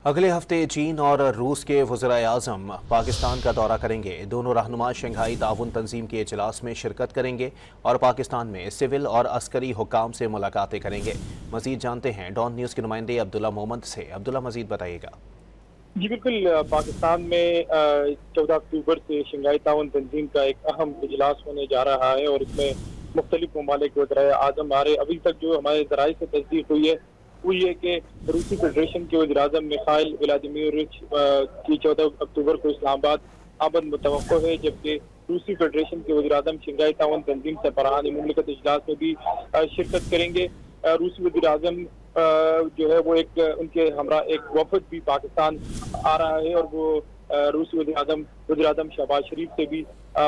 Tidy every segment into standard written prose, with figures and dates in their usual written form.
अगले हफ्ते चीन और रूस के वज़ीर-ए-आज़म पाकिस्तान का दौरा करेंगे। दोनों रहनुमा शंघाई ताउन तंजीम के इजलास में शिरकत करेंगे और पाकिस्तान में सिविल और अस्करी हुक्काम से मुलाकातें करेंगे। मज़ीद जानते हैं डॉन न्यूज़ के नुमाइंदे अब्दुल्ला मोहम्मद से। अब्दुल्ला, मज़ीद बताइएगा। जी बिल्कुल, पाकिस्तान में 14 अक्टूबर से शंघाई ताउन तंजीम का एक अहम इजलास होने जा रहा है और इसमें मुख्तलिफ ममालिक के वज़ीर-ए-आज़म आ रहे। अभी तक जो हमारे ज़राए से तस्दीक हुई है वो ये कि रूसी फेडरेशन के वज़ीर-ए-आज़म मिखाइल व्लादिमीरोविच की 14 अक्टूबर को इस्लामाबाद आमद मुतवक्को है, जबकि रूसी फेडरेशन के वज़ीर-ए-आज़म शंघाई ताउन तंजीम सरबराहान मुमलिकत इजलास में भी शिरकत करेंगे। रूसी वज़ीर-ए-आज़म जो है वो एक उनके हमरा एक वफद भी पाकिस्तान आ रहा है और वो रूसी वज़ीर-ए-आज़म शहबाज शरीफ से भी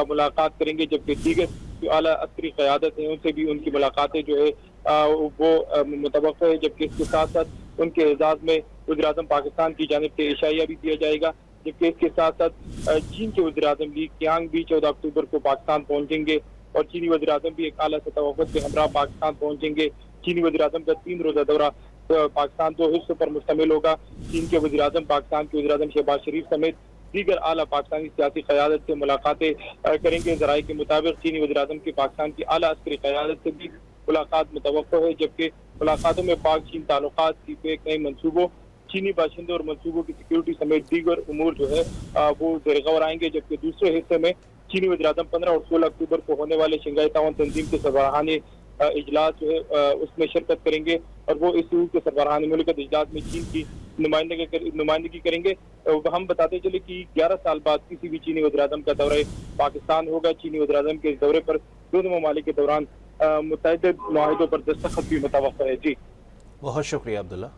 मुलाकात करेंगे, जबकि दीगर जो आला अस्करी क़यादत है उनसे भी उनकी मुलाकातें जो है वो मुतवक्को है। जबकि इसके साथ साथ उनके एजाज़ में वज़ीर-ए-आज़म पाकिस्तान की जानिब से इशाइया भी दिया जाएगा। जबकि इसके साथ साथ चीन के वज़ीर-ए-आज़म ली कियांग भी 14 अक्टूबर को पाकिस्तान पहुंचेंगे और चीनी वज़ीर-ए-आज़म भी एक आला सतह वफद के हमरा पाकिस्तान पहुंचेंगे। चीनी वज़ीर-ए-आज़म का 3 रोज़ा दौरा पाकिस्तान 2 हिस्सों पर मुश्तमिल होगा। चीन के वज़ीर-ए-आज़म पाकिस्तान के वज़ीर-ए-आज़म शहबाज शरीफ समेत दीगर आला पाकिस्तानी सियासी क़यादत से मुलाकातें करेंगे। ज़राए के मुताबिक चीनी वज़ीर-ए-आज़म की पाकिस्तान की आला अस्करी क़यादत से भी मुलाकात मुतवक्को है, जबकि मुलाकातों में पाक चीन ताल्लुकात की एक नए मनसूबों, चीनी बाशिंदों और मनसूबों की सिक्योरिटी समेत दीगर उमूर जो है वो ज़ेर गौर आएंगे। जबकि दूसरे हिस्से में चीनी वज़ीर-ए-आज़म 15 और 16 अक्टूबर को होने वाले शंघाई ताउन तंजीम के सरबराहानी इजलास जो है उसमें शिरकत करेंगे और वो इस के सरबराहानी मुमलिकत इजलास में चीन की नुमाइंदगी करेंगे। हम बताते चले कि 11 साल बाद किसी भी चीनी वज़ीर-ए-आज़म का दौरा पाकिस्तान होगा। चीनी वज़ीर-ए-आज़म के इस दौरे पर दोनों ममालिक के दौरान मुतअद्दिद मुआहिदों पर दस्तखत भी मुतवक्को है। जी, बहुत शुक्रिया अब्दुल्ला।